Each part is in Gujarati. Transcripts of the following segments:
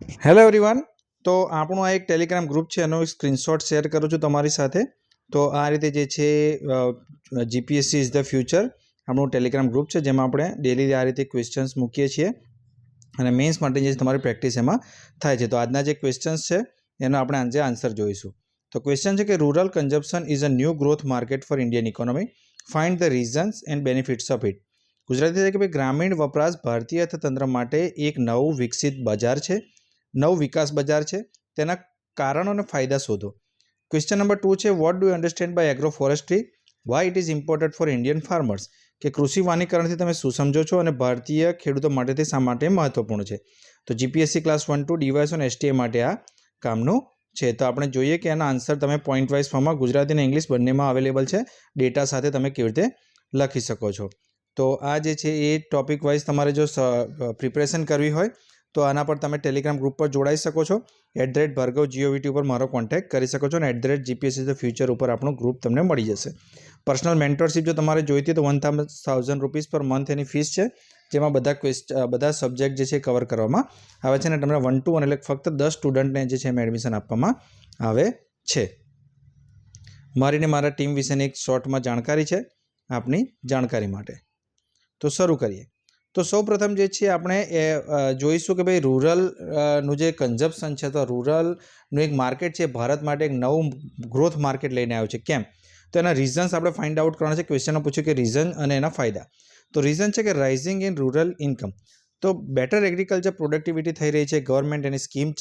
Hello everyone. તો આપણું આ એક ટેલિગ્રામ ગ્રુપ છે, એનો સ્ક્રીનશોટ શેર કરું છું તમારી સાથે. તો આ રીતે જે છે જીપીએસસી ઇઝ ધ ફ્યુચર આપણું ટેલિગ્રામ ગ્રુપ છે, જેમાં આપણે ડેલી આ રીતે ક્વેશ્ચન્સ મૂકીએ છીએ અને મેન્સ માટે જે તમારી પ્રેક્ટિસ એમાં થાય છે. તો આજના જે ક્વેશ્ચન્સ છે એનો આપણે આજે આન્સર જોઈશું. તો ક્વેશ્ચન છે કે rural consumption is a new growth market four Indian economy, find the reasons and benefits of it. Gujarati છે કે ભાઈ ગ્રામીણ વપરાશ ભારતીય અર્થતંત્ર માટે એક નવું વિકસિત બજાર છે, નવ વિકાસ બજાર છે. તેના કારણો અને ફાયદા શોધો. ક્વેશ્ચન નંબર 2 છે what do you understand by agro forestry, why it is important for Indian farmers. કે કૃષિ વાનિકરણથી તમે શું સમજો છો અને ભારતીય ખેડૂતો માટે તે શા માટે મહત્વપૂર્ણ છે. તો જીપીએસસી ક્લાસ 1-2 ડીવાયએસ અને એસટીએ માટે આ કામનું છે. તો આપણે જોઈએ કે એના આન્સર તમે પોઈન્ટ વાઇઝ ફોર્મમાં ગુજરાતી અને ઇંગ્લિશ બંનેમાં અવેલેબલ છે. ડેટા સાથે તમે કેવી રીતે લખી શકો છો. તો આ જે છે એ ટોપિક વાઇઝ તમારે જો પ્રિપરેશન કરવી હોય તો આના પર તમે ટેલિગ્રામ ગ્રુપ પર જોડાઈ શકો છો. @ભાર્ગવ.gov ઉપર મારો કોન્ટેક્ટ કરી શકો છો અને @GPSC ધ ફ્યુચર ઉપર આપણું ગ્રુપ તમને મળી જશે. પર્સનલ મેન્ટરશિપ જો તમારે જોઈતી તો 1000 રૂપીસ પર મંથ એની ફીસ છે, જેમાં બધા સબ્જેક્ટ જે છે કવર કરવામાં આવે છે અને તમને 1-2 અને ફક્ત 10 સ્ટુડન્ટને જે છે એમાં એડમિશન આપવામાં આવે છે. મારીને મારા ટીમ વિશેની એક શોર્ટમાં જાણકારી છે આપની જાણકારી માટે. તો શરૂ કરીએ. તો સૌપ્રથમ જે છે આપણે જોઈશું કે ભાઈ રૂરલનું જે કન્ઝમ્પશન છે, તો રૂરલનું એક માર્કેટ છે ભારત માટે એક નવું ગ્રોથ માર્કેટ લઈને આવ્યું છે. કેમ? તો એના રીઝન્સ આપણે ફાઇન્ડ આઉટ કરવાના છે. ક્વેશ્ચનમાં પૂછ્યું કે રીઝન અને એના ફાયદા. તો રીઝન છે કે રાઇઝિંગ ઇન રૂરલ ઇન્કમ. તો બેટર એગ્રીકલ્ચર પ્રોડક્ટિવિટી થઈ રહી છે, ગવર્મેન્ટ એની સ્કીમ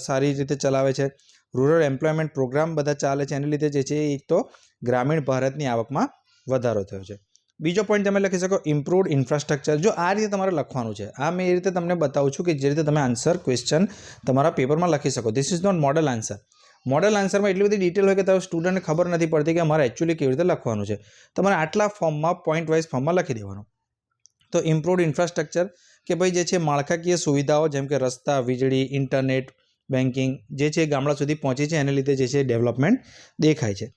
સારી રીતે ચલાવે છે, રૂરલ એમ્પ્લોયમેન્ટ પ્રોગ્રામ બધા ચાલે છે, એની લીધે જે છે એક તો ગ્રામીણ ભારતની આવકમાં વધારો થયો છે. બીજો પોઈન્ટ તમે લખી શકો ઇમ્પ્રુવડ ઇન્ફ્રાસ્ટ્રક્ચર. જો આ રીતે તમારે લખવાનું છે, આ મેં એ રીતે તમને બતાવું છું કે જે રીતે તમે આન્સર ક્વેશ્ચન તમારા પેપરમાં લખી શકો. This is not model answer. Model આન્સરમાં એટલી બધી ડિટેલ હોય કે તમે સ્ટુડન્ટને ખબર નથી પડતી કે અમારે એકચ્યુઅલી કેવી રીતે લખવાનું છે. તમારે આટલા ફોર્મમાં પોઈન્ટ વાઇઝ ફોર્મમાં લખી દેવાનું. તો ઇમ્પ્રુવડ ઇન્ફ્રાસ્ટ્રક્ચર કે ભાઈ જે છે માળખાકીય સુવિધાઓ જેમ કે રસ્તા, વીજળી, ઇન્ટરનેટ, બેન્કિંગ જે છે ગામડા સુધી પહોંચી છે, એને લીધે જે છે ડેવલપમેન્ટ દેખાય છે.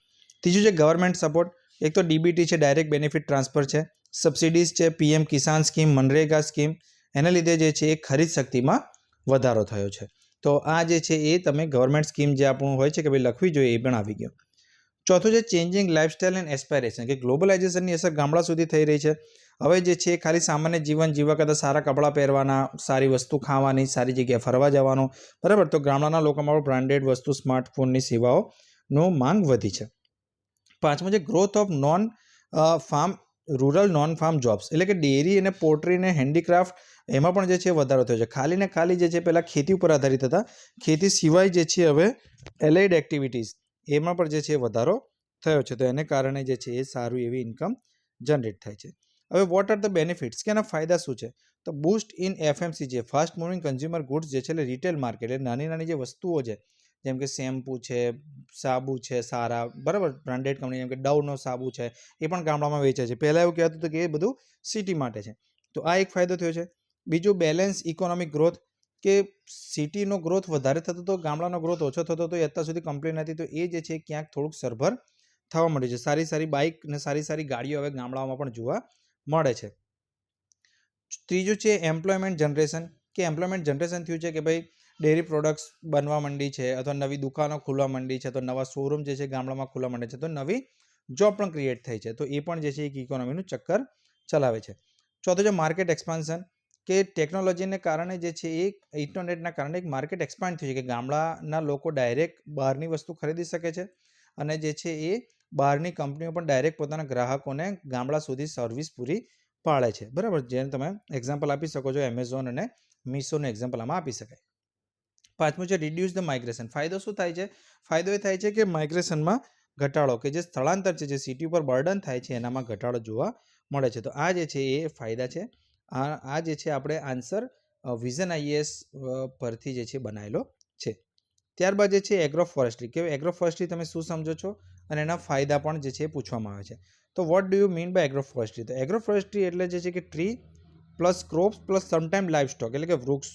ત્રીજું છે ગવર્મેન્ટ સપોર્ટ. એક તો ડીબીટી છે, ડાયરેક્ટ બેનિફિટ ટ્રાન્સફર છે, સબસિડીઝ છે, પીએમ કિસાન સ્કીમ, મનરેગા સ્કીમ, એના લીધે જે છે એ ખરીદ શક્તિમાં વધારો થયો છે. તો આ જે છે એ તમે ગવર્મેન્ટ સ્કીમ જે આપણું હોય છે કે ભાઈ લખવી જોઈએ એ પણ આવી ગયો. ચોથું છે ચેન્જિંગ લાઇફસ્ટાઇલ એન્ડ એસ્પાયરેશન, કે ગ્લોબલાઇઝેશનની અસર ગામડા સુધી થઈ રહી છે. હવે જે છે ખાલી સામાન્ય જીવન જીવવા કરતાં સારા કપડાં પહેરવાના, સારી વસ્તુ ખાવાની, સારી જગ્યાએ ફરવા જવાનું, બરાબર. તો ગામડાના લોકોમાં પણ બ્રાન્ડેડ વસ્તુ, સ્માર્ટફોનની સેવાઓનો માંગ વધી છે. પાંચમું છે growth of rural non farm jobs, એટલે કે ડેરી અને પોલ્ટ્રી અને હેન્ડીક્રાફ્ટ, એમાં પણ જે છે વધારો થયો છે. ખાલી ને ખાલી જે છે પહેલાં ખેતી ઉપર આધારિત હતા, ખેતી સિવાય જે છે હવે એલાઇડ એક્ટિવિટીઝ એમાં પણ જે છે વધારો થયો છે. તો એને કારણે જે છે એ સારું એવી ઇન્કમ જનરેટ થાય છે. હવે વોટ આર ધ બેનિફિટ્સ, કે એના ફાયદા શું છે? તો boost in FMCG, fast moving consumer goods જે છે એટલે રિટેલ માર્કેટ, એટલે નાની નાની જે વસ્તુઓ છે જેમ કે શેમ્પૂ છે, સાબુ છે સારા, બરાબર, બ્રાન્ડેડ કંપની જેમ કે ડવનો સાબુ છે, એ પણ ગામડામાં વેચે છે. પહેલાં એવું કહેતું હતું કે એ બધું સિટી માટે છે. તો આ એક ફાયદો થયો છે. બીજું બેલેન્સ ઇકોનોમિક ગ્રોથ, કે સિટીનો ગ્રોથ વધારે થતો હતો, ગામડાનો ગ્રોથ ઓછો થતો હતો, એ અત્યાર સુધી કમ્પ્લીટ નથી. તો એ જે છે ક્યાંક થોડુંક સરભર થવા મળ્યું છે. સારી સારી બાઇક અને સારી સારી ગાડીઓ હવે ગામડાઓમાં પણ જોવા મળે છે. ત્રીજું છે એમ્પ્લોયમેન્ટ જનરેશન, કે એમ્પ્લોયમેન્ટ જનરેશન થયું છે કે ભાઈ ડેરી પ્રોડક્ટ્સ બનવા માંડી છે, અથવા નવી દુકાનો ખુલવા માંડી છે, તો નવા શોરૂમ જે છે ગામડામાં ખુલવા માંડે છે, તો નવી જોબ પણ ક્રિએટ થઈ છે. તો એ પણ જે છે એક ઇકોનોમીનું ચક્કર ચલાવે છે. ચોથું છે માર્કેટ એક્સપાન્શન, કે ટેકનોલોજીને કારણે જે છે એ ઇન્ટરનેટના કારણે એક માર્કેટ એક્સપાન્ડ થયું છે કે ગામડાના લોકો ડાયરેક્ટ બહારની વસ્તુ ખરીદી શકે છે અને જે છે એ બહારની કંપનીઓ પણ ડાયરેક્ટ પોતાના ગ્રાહકોને ગામડા સુધી સર્વિસ પૂરી પાડે છે, બરાબર. જેને તમે એક્ઝામ્પલ આપી શકો છો એમેઝોન અને મીશોનું એક્ઝામ્પલ આમાં આપી શકાય. પાંચમું છે રિડ્યુસ ધ માઇગ્રેશન. ફાયદો શું થાય છે? ફાયદો એ થાય છે કે માઇગ્રેશનમાં ઘટાડો, કે જે સ્થળાંતર છે, જે સિટી ઉપર બર્ડન થાય છે, એનામાં ઘટાડો જોવા મળે છે. તો આ જે છે એ ફાયદા છે. આ જે છે આપણે આન્સર વિઝન IAS પરથી જે છે બનાવેલો છે. ત્યારબાદ જે છે એગ્રો ફોરેસ્ટ્રી, કે એગ્રો ફોરેસ્ટ્રી તમે શું સમજો છો અને એના ફાયદા પણ જે છે પૂછવામાં આવે છે. તો what do you mean by agro forestry? તો એગ્રો ફોરેસ્ટ્રી એટલે જે છે કે tree plus crops plus sometime livestock, એટલે કે વૃક્ષ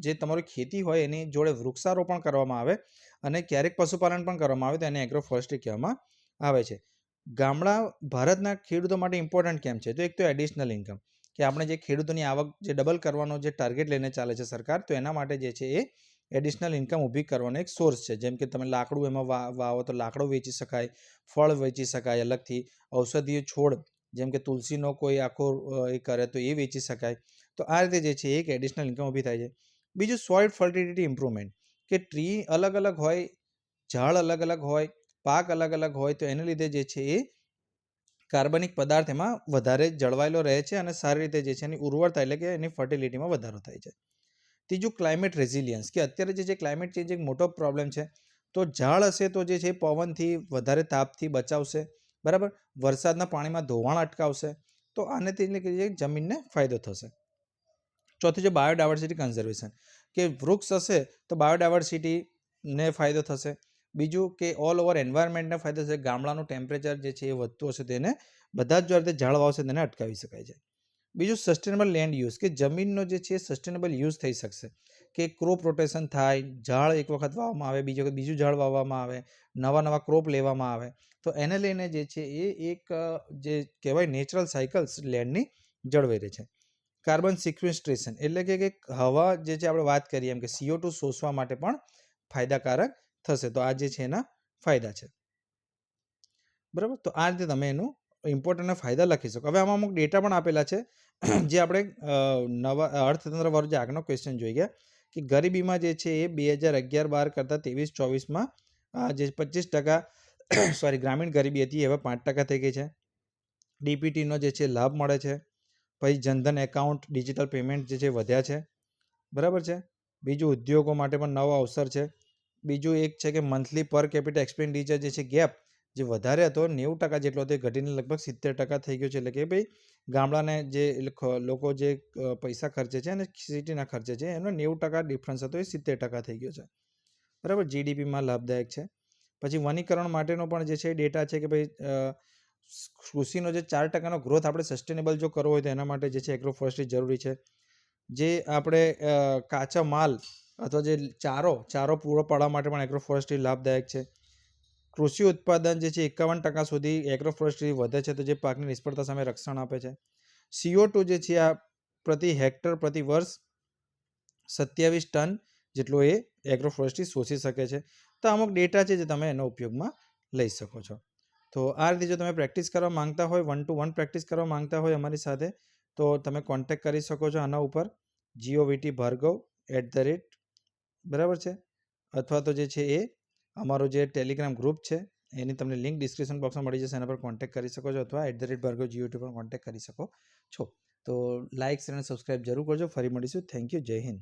જે તમારી ખેતી હોય એની જોડે વૃક્ષારોપણ કરવામાં આવે અને ક્યારેક પશુપાલન પણ કરવામાં આવે, તો એને એગ્રો ફોરેસ્ટ્રી કહેવામાં આવે છે. ગામડા ભારતના ખેડૂતો માટે ઇમ્પોર્ટન્ટ કેમ છે? તો એક તો એડિશનલ ઇન્કમ, કે આપણે જે ખેડૂતોની આવક જે ડબલ કરવાનો જે ટાર્ગેટ લઈને ચાલે છે સરકાર, તો એના માટે જે છે એ એડિશનલ ઇન્કમ ઊભી કરવાનો એક સોર્સ છે. જેમ કે તમે લાકડું એમાં વાવો તો લાકડું વેચી શકાય, ફળ વેચી શકાય અલગથી, ઔષધીય છોડ જેમ કે તુલસીનો કોઈ આખો એ કરે તો એ વેચી શકાય. તો આ રીતે જે છે એક એડિશનલ ઇન્કમ ઊભી થાય છે. બીજું સોઇલ ફર્ટિલિટી ઇમ્પ્રુવમેન્ટ, કે ટ્રી અલગ અલગ હોય, ઝાડ અલગ અલગ હોય, પાક અલગ અલગ હોય, તો એને લીધે જે છે એ કાર્બનિક પદાર્થ એમાં વધારે જળવાયેલો રહે છે અને સારી રીતે જે છે એની ઉર્વરતા એટલે કે એની ફર્ટિલિટીમાં વધારો થાય છે. ત્રીજું ક્લાઇમેટ રેઝિલિયન્સ, કે અત્યારે જે છે ક્લાઇમેટ ચેન્જ એક મોટો પ્રોબ્લેમ છે. તો ઝાડ હશે તો જે છે પવનથી વધારે તાપથી બચાવશે, બરાબર, વરસાદના પાણીમાં ધોવાણ અટકાવશે. તો આનેથી એટલે કે જમીનને ફાયદો થશે. ચોથું છે બાયોડાયવર્સિટી કન્ઝર્વેશન, કે વૃક્ષ હશે તો બાયોડાયવર્સિટીને ફાયદો થશે. બીજું કે ઓલ ઓવર એન્વાયરમેન્ટને ફાયદો થશે. ગામડાનું ટેમ્પરેચર જે છે એ વધતું હશે તેને બધા જ જો રીતે ઝાડ વાવશે તેને અટકાવી શકાય છે. બીજું સસ્ટેનેબલ લેન્ડ યુઝ, કે જમીનનો જે છે સસ્ટેનેબલ યુઝ થઈ શકશે, કે ક્રોપ રોટેશન થાય, ઝાડ એક વખત વાવવામાં આવે, બીજી વખત બીજું ઝાડ વાવવામાં આવે, નવા નવા ક્રોપ લેવામાં આવે. તો એને લઈને જે છે એ એક જે કહેવાય નેચરલ સાયકલ્સ લેન્ડની જળવાઈ રહે છે. કાર્બન સિક્વેસ્ટ્રેશન, એટલે કે હવા જે છે આપણે વાત કરીએ એમ કે CO2 શોષવા માટે પણ ફાયદાકારક થશે. તો આ જે છે એના ફાયદા છે, બરાબર. તો આ રીતે તમે એનું ઇમ્પોર્ટન્ટ ફાયદા લખી શકો. હવે આમાં અમુક ડેટા પણ આપેલા છે જે આપણે નવા અર્થતંત્ર વાળો જે આગળનો ક્વેશ્ચન જોઈ ગયા, કે ગરીબીમાં જે છે એ 2011-12 કરતાં 23-24માં જે 25% ગ્રામીણ ગરીબી હતી હવે 5% થઈ ગઈ છે. DPTનો જે છે લાભ મળે છે. પછી જનધન એકાઉન્ટ, ડિજિટલ પેમેન્ટ જે છે વધ્યા છે, બરાબર છે. બીજું ઉદ્યોગો માટે પણ નવો અવસર છે. બીજું એક છે કે મંથલી પર કેપિટા એક્સપેન્ડિચર જે છે ગેપ જે વધારે હતો 90% જેટલો હતો એ ઘટીને લગભગ 70% થઈ ગયો છે. એટલે કે ભાઈ ગામડાને જે લોકો જે પૈસા ખર્ચે છે અને સિટીના ખર્ચે છે એનો 90% ડિફરન્સ હતો એ 70% થઈ ગયો છે, બરાબર. GDPમાં લાભદાયક છે. પછી વનીકરણ માટેનો પણ જે છે ડેટા છે કે ભાઈ કૃષિનો જે 4%નો ગ્રોથ આપણે સસ્ટેનેબલ જો કરવો હોય તો એના માટે જે છે એગ્રોફોરેસ્ટ્રી જરૂરી છે. જે આપણે કાચા માલ અથવા જે ચારો પૂરો પાડવા માટે પણ એગ્રોફોરેસ્ટ્રી લાભદાયક છે. કૃષિ ઉત્પાદન જે છે 51% સુધી એગ્રોફોરેસ્ટ્રી વધે છે, તો જે પાકની નિષ્ફળતા સામે રક્ષણ આપે છે. CO2 જે છે આ પ્રતિ હેક્ટર પ્રતિ વર્ષ 27 ટન જેટલો એ એગ્રોફોરેસ્ટ્રી શોષી શકે છે. તો અમુક ડેટા છે જે તમે એનો ઉપયોગમાં લઈ શકો છો. તો આ રીતે જો તમે પ્રેક્ટિસ કરવા માંગતા હોય, 1 to 1 પ્રેક્ટિસ કરવા માંગતા હોય અમારી સાથે, તો તમે કોન્ટેક્ટ કરી શકો છો આના ઉપર govtbhargav@, બરાબર છે. અથવા તો જે છે એ અમારો જે ટેલિગ્રામ ગ્રુપ છે એની તમને લિંક ડિસ્ક્રિપ્શન બોક્સમાં મળી જશે, એના પર કોન્ટેક્ટ કરી શકો છો, અથવા @bhargavgot પર કોન્ટેક્ટ કરી શકો છો. તો લાઇક, શેર અને સબસ્ક્રાઇબ જરૂર કરજો. ફરી મળીશું. Thank you. જય હિન્દ.